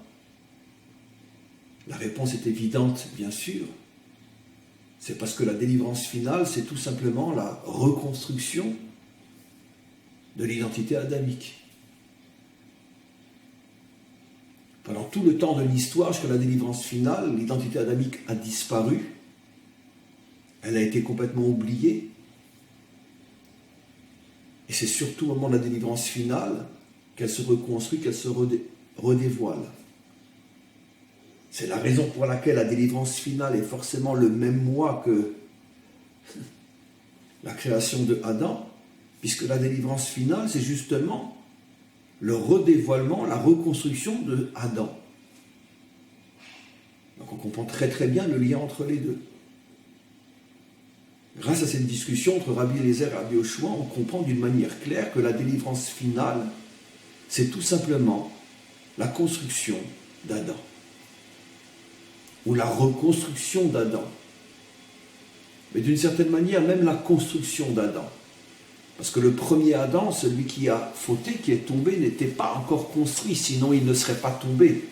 la réponse est évidente, bien sûr. C'est parce que la délivrance finale, c'est tout simplement la reconstruction de l'identité adamique. Pendant tout le temps de l'histoire, jusqu'à la délivrance finale, l'identité adamique a disparu. Elle a été complètement oubliée. Et c'est surtout au moment de la délivrance finale qu'elle se reconstruit, qu'elle se redévoile. C'est la raison pour laquelle la délivrance finale est forcément le même mois que la création de Adam, puisque la délivrance finale, c'est justement le redévoilement, la reconstruction de Adam. Donc on comprend très très bien le lien entre les deux. Grâce à cette discussion entre Rabbi Eliezer et Rabbi Yoshua, on comprend d'une manière claire que la délivrance finale, c'est tout simplement la construction d'Adam, ou la reconstruction d'Adam. Mais d'une certaine manière, même la construction d'Adam. Parce que le premier Adam, celui qui a fauté, qui est tombé, n'était pas encore construit, sinon il ne serait pas tombé.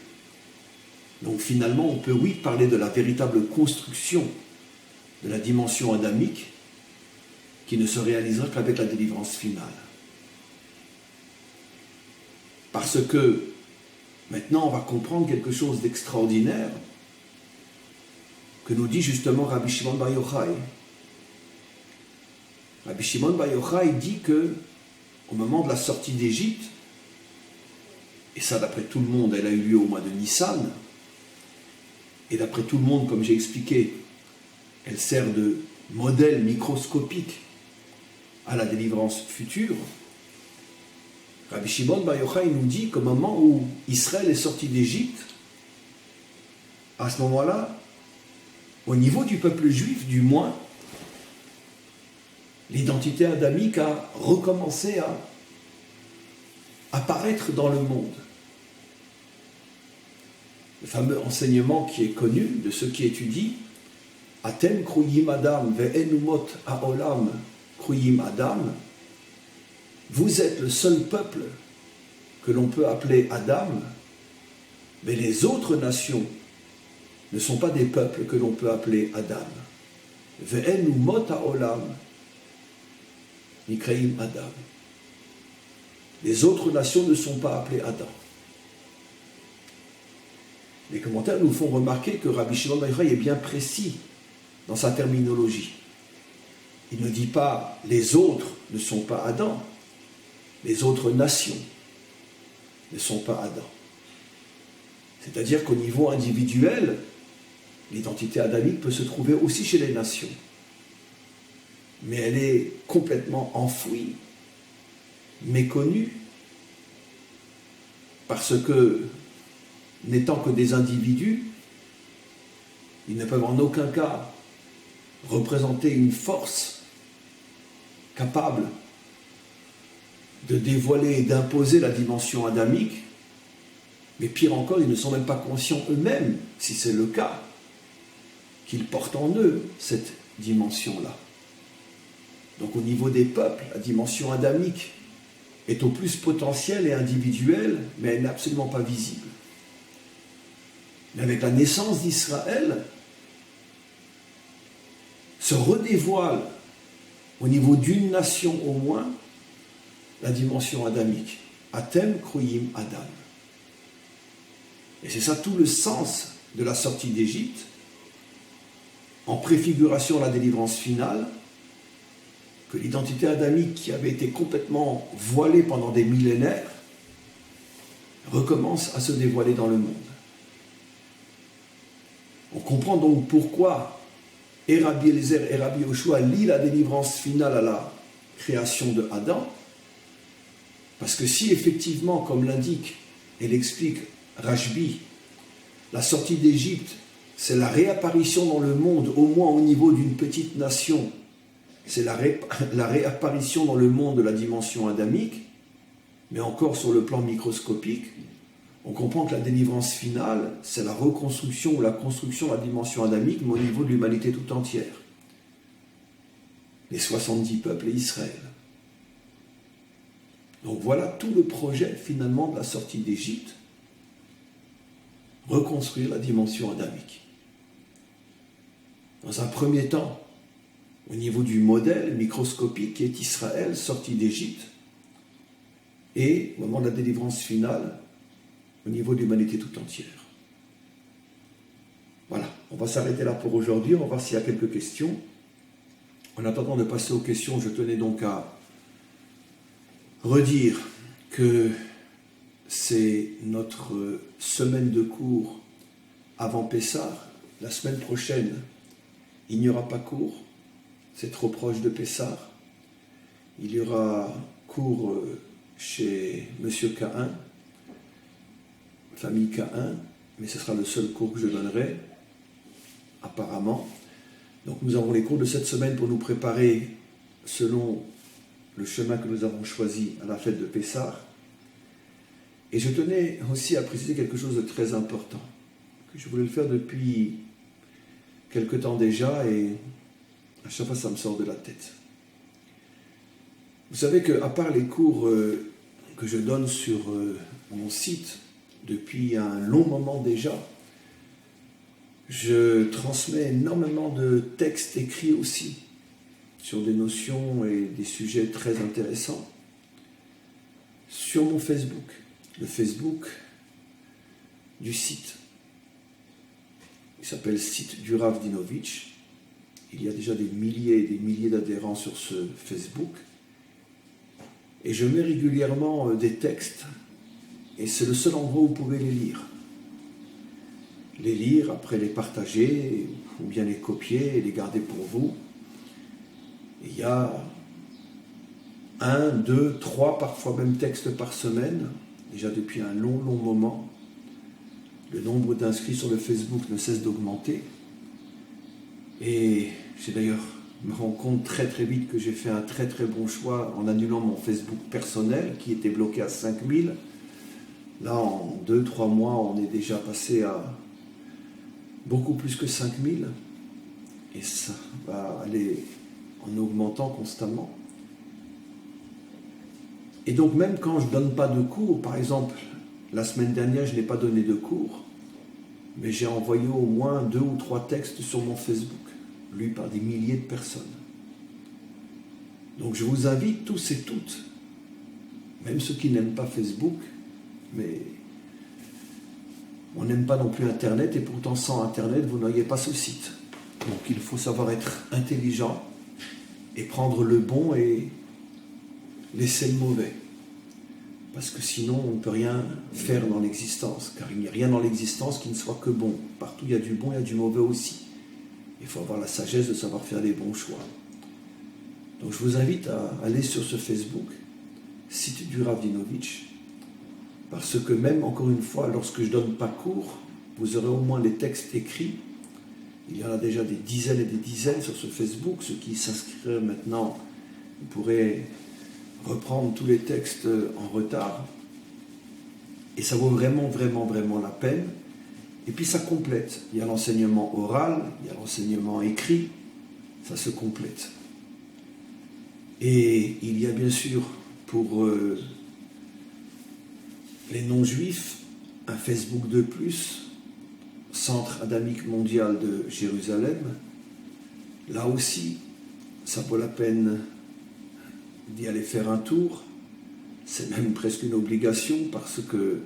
Donc finalement, on peut, oui, parler de la véritable construction de la dimension adamique, qui ne se réalisera qu'avec la délivrance finale. Parce que, maintenant, on va comprendre quelque chose d'extraordinaire, que nous dit justement Rabbi Shimon Bar Yochai. Rabbi Shimon Bar Yochai dit que, au moment de la sortie d'Égypte, et ça d'après tout le monde, elle a eu lieu au mois de Nissan, et d'après tout le monde, comme j'ai expliqué, elle sert de modèle microscopique à la délivrance future. Rabbi Shimon Bar Yochai nous dit qu'au moment où Israël est sorti d'Égypte, à ce moment-là, au niveau du peuple juif, du moins, l'identité adamique a recommencé à apparaître dans le monde. Le fameux enseignement qui est connu de ceux qui étudient Atem kruyim Adam ve'enumot ha'olam kruyim Adam. Vous êtes le seul peuple que l'on peut appeler Adam, mais les autres nations ne sont pas des peuples que l'on peut appeler Adam. Ve'enumot ha'olam nikreim Adam. Les autres nations ne sont pas appelées Adam. Les commentaires nous font remarquer que Rabbi Shimon Bar Yochai est bien précis dans sa terminologie. Il ne dit pas les autres ne sont pas Adam, les autres nations ne sont pas Adam. C'est-à-dire qu'au niveau individuel, l'identité adamique peut se trouver aussi chez les nations. Mais elle est complètement enfouie, méconnue, parce que, n'étant que des individus, ils ne peuvent en aucun cas représenter une force capable de dévoiler et d'imposer la dimension adamique, mais pire encore, ils ne sont même pas conscients eux-mêmes, si c'est le cas, qu'ils portent en eux cette dimension-là. Donc au niveau des peuples, la dimension adamique est au plus potentielle et individuelle, mais elle n'est absolument pas visible. Mais avec la naissance d'Israël, se redévoile au niveau d'une nation au moins la dimension adamique. Atem kruyim Adam. Et c'est ça tout le sens de la sortie d'Égypte, en préfiguration à la délivrance finale, que l'identité adamique qui avait été complètement voilée pendant des millénaires recommence à se dévoiler dans le monde. On comprend donc pourquoi et Rabbi Eliezer et Rabbi Yoshua lient la délivrance finale à la création de Adam. Parce que si effectivement, comme l'indique et l'explique Rashbi, la sortie d'Égypte, c'est la réapparition dans le monde, au moins au niveau d'une petite nation, c'est la réapparition dans le monde de la dimension adamique, mais encore sur le plan microscopique, on comprend que la délivrance finale, c'est la reconstruction ou la construction de la dimension adamique, mais au niveau de l'humanité tout entière. Les 70 peuples et Israël. Donc voilà tout le projet finalement de la sortie d'Égypte, reconstruire la dimension adamique. Dans un premier temps, au niveau du modèle microscopique qui est Israël, sorti d'Égypte, et au moment de la délivrance finale, au niveau de l'humanité tout entière. Voilà, on va s'arrêter là pour aujourd'hui, on va voir s'il y a quelques questions. En attendant de passer aux questions, je tenais donc à redire que c'est notre semaine de cours avant Pessah. La semaine prochaine, il n'y aura pas cours, c'est trop proche de Pessah. Il y aura cours chez Monsieur Cahin, famille Cahin, mais ce sera le seul cours que je donnerai, apparemment. Donc nous avons les cours de cette semaine pour nous préparer selon le chemin que nous avons choisi à la fête de Pessah. Et je tenais aussi à préciser quelque chose de très important, que je voulais le faire depuis quelque temps déjà, et à chaque fois ça me sort de la tête. Vous savez qu'à part les cours que je donne sur mon site depuis un long moment déjà, je transmets énormément de textes écrits aussi sur des notions et des sujets très intéressants sur mon Facebook, le Facebook du site. Il s'appelle Site du Rav Dinovitch. Il y a déjà des milliers et des milliers d'adhérents sur ce Facebook. Et je mets régulièrement des textes, et c'est le seul endroit où vous pouvez les lire. Les lire, après les partager, ou bien les copier et les garder pour vous. Et il y a 1, 2, 3, parfois même textes par semaine, déjà depuis un long moment. Le nombre d'inscrits sur le Facebook ne cesse d'augmenter. Et j'ai d'ailleurs me rends compte très vite que j'ai fait un très bon choix en annulant mon Facebook personnel qui était bloqué à 5000. Là, en 2-3 mois, on est déjà passé à beaucoup plus que 5000. Et ça va aller en augmentant constamment. Et donc même quand je ne donne pas de cours, par exemple, la semaine dernière, je n'ai pas donné de cours, mais j'ai envoyé au moins 2 ou 3 textes sur mon Facebook, lus par des milliers de personnes. Donc je vous invite tous et toutes, même ceux qui n'aiment pas Facebook, mais on n'aime pas non plus Internet, et pourtant sans Internet, vous n'auriez pas ce site. Donc il faut savoir être intelligent et prendre le bon et laisser le mauvais. Parce que sinon, on ne peut rien faire dans l'existence, car il n'y a rien dans l'existence qui ne soit que bon. Partout, il y a du bon, il y a du mauvais aussi. Il faut avoir la sagesse de savoir faire les bons choix. Donc je vous invite à aller sur ce Facebook, site du Rav Dinovitch, parce que même, encore une fois, lorsque je ne donne pas cours, vous aurez au moins les textes écrits. Il y en a déjà des dizaines et des dizaines sur ce Facebook. Ceux qui s'inscrivent maintenant, vous pourrez reprendre tous les textes en retard. Et ça vaut vraiment la peine. Et puis ça complète. Il y a l'enseignement oral, il y a l'enseignement écrit, ça se complète. Et il y a bien sûr pour les non-juifs un Facebook de plus, Centre Adamique Mondial de Jérusalem. Là aussi, ça vaut la peine d'y aller faire un tour. C'est même presque une obligation parce que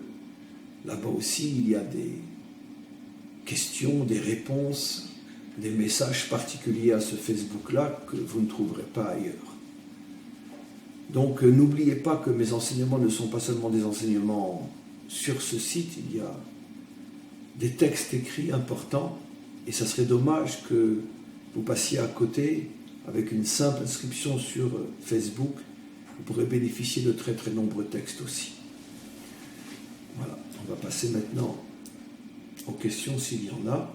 là-bas aussi, il y a des questions, des réponses, des messages particuliers à ce Facebook-là que vous ne trouverez pas ailleurs. Donc n'oubliez pas que mes enseignements ne sont pas seulement des enseignements sur ce site, il y a des textes écrits importants Et ça serait dommage que vous passiez à côté avec une simple inscription sur Facebook. Vous pourrez bénéficier de très très nombreux textes aussi. Voilà, on va passer maintenant aux questions s'il y en a.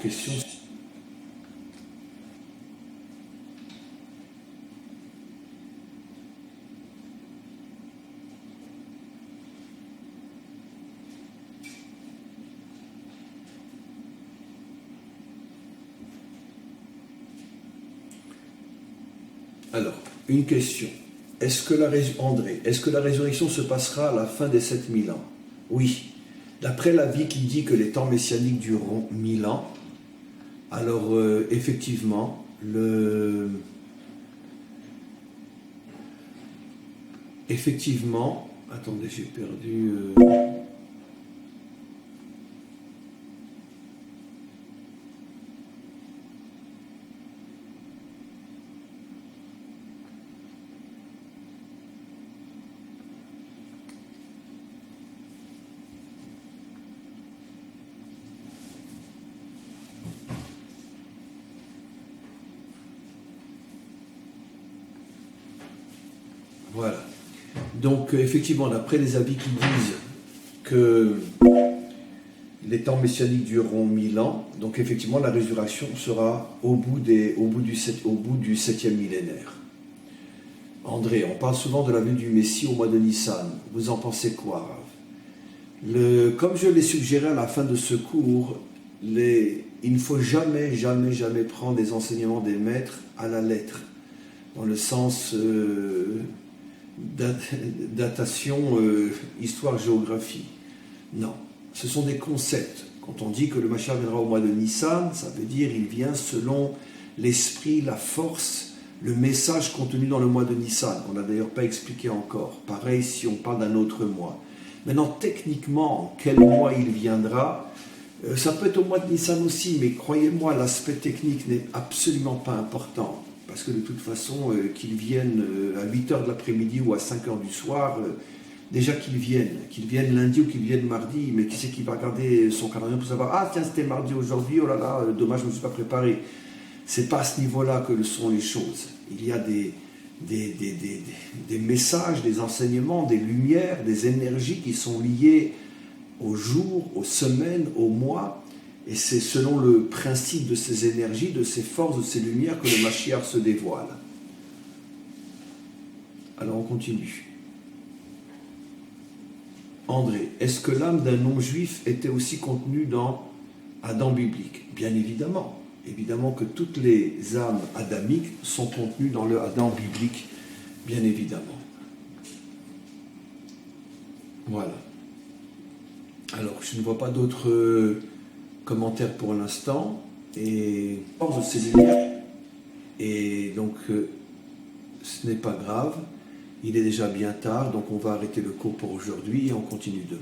Questions. Alors, une question. André, est-ce que la résurrection se passera à la fin des 7000 ans? Oui. D'après l'avis qui dit que les temps messianiques dureront 1000 ans, alors, effectivement, attendez, j'ai perdu... Voilà. Donc, effectivement, d'après les avis qui disent que les temps messianiques dureront 1000 ans, donc effectivement, la résurrection sera au bout du 7e millénaire. André, on parle souvent de la venue du Messie au mois de Nissan. Vous en pensez quoi, Rav? Comme je l'ai suggéré à la fin de ce cours, il ne faut jamais prendre les enseignements des maîtres à la lettre, dans le sens datation, histoire-géographie. Non, ce sont des concepts. Quand on dit que le Mashiach viendra au mois de Nissan, ça veut dire qu'il vient selon l'esprit, la force, le message contenu dans le mois de Nissan, qu'on n'a d'ailleurs pas expliqué encore. Pareil si on parle d'un autre mois. Maintenant, techniquement, quel mois il viendra, ça peut être au mois de Nissan aussi, mais croyez-moi, l'aspect technique n'est absolument pas important. Parce que de toute façon, qu'ils viennent à 8h de l'après-midi ou à 5h du soir, déjà qu'ils viennent lundi ou qu'ils viennent mardi, mais qui c'est qui va regarder son calendrier pour savoir « Ah tiens, c'était mardi aujourd'hui, oh là là, dommage, je ne me suis pas préparé ». C'est pas à ce niveau-là que le sont les choses. Il y a des messages, des enseignements, des lumières, des énergies qui sont liées aux jours, aux semaines, aux mois. Et c'est selon le principe de ces énergies, de ces forces, de ces lumières que le Mashiach se dévoile. Alors on continue. André, est-ce que l'âme d'un non-juif était aussi contenue dans Adam biblique? Bien évidemment. Évidemment que toutes les âmes adamiques sont contenues dans le Adam biblique, bien évidemment. Voilà. Alors, je ne vois pas d'autres commentaires pour l'instant. Et donc, ce n'est pas grave. Il est déjà bien tard, donc on va arrêter le cours pour aujourd'hui et on continue demain.